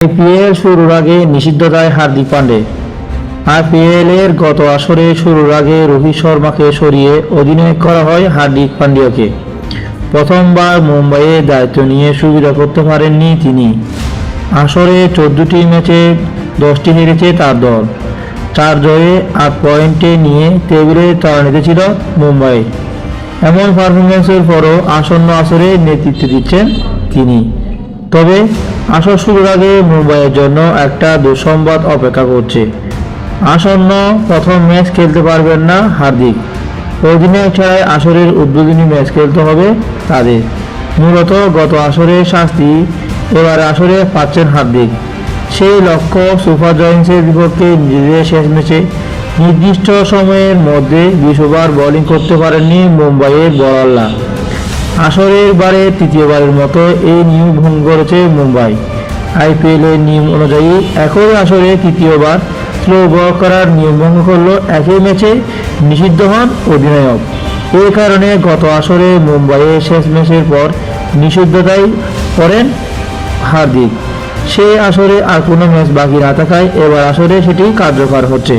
IPL শুরুর আগে নিষিদ্ধতায় হার্দিক পান্ডে। আইপিএলের গত আসরে শুরুর আগে রোহিত শর্মাকে সরিয়ে অধিনায়ক করা হয় হার্দিক পান্ডিয়াকে। প্রথমবার মুম্বাইয়ে দায়িত্ব নিয়ে সুবিধা করতে পারেননি তিনি। আসরে 14টি ম্যাচে 10টি হেরেছে তার দল। 4 জয়ে 8 পয়েন্টে নিয়ে টেবিলের তলানিতে ছিল মুম্বাই। এমন পারফরম্যান্সের পরও আসন্ন আসরে নেতৃত্ব দিচ্ছেন তিনি। তবে আসর শুরুর আগে মুম্বাইয়ের জন্য একটা দুঃসংবাদ অপেক্ষা করছে। আসন্ন প্রথম ম্যাচ খেলতে পারবেন না হার্দিক। অধিনায়ক ছাড়াই আসরের উদ্বোধনী ম্যাচ খেলতে হবে তাদের। মূলত গত আসরের শাস্তি এবার আসরে পাচ্ছেন হার্দিক। সেই লক্ষ্য সুপার জায়ান্টসের বিপক্ষে নিজেদের শেষ ম্যাচে নির্দিষ্ট সময়ের মধ্যে 20 ওভার বোলিং করতে পারেননি মুম্বাইয়ের বোলাররা। আসরের বারে তৃতীয়বারের মতো এই নিয়ম ভঙ্গ করেছে মুম্বাই। আইপিএলের নিয়ম অনুযায়ী একই আসরে তৃতীয়বার স্লো বল করার নিয়ম ভঙ্গ করলো একই ম্যাচে নিষিদ্ধ হন অধিনায়ক। এ কারণে গত আসরে মুম্বাইয়ের শেষ ম্যাচের পর নিষিদ্ধতায় পড়েন হার্দিক। সেই আসরে আর কোনো ম্যাচ বাকি না থাকায় এবার আসরে সেটি কার্যকর হচ্ছে।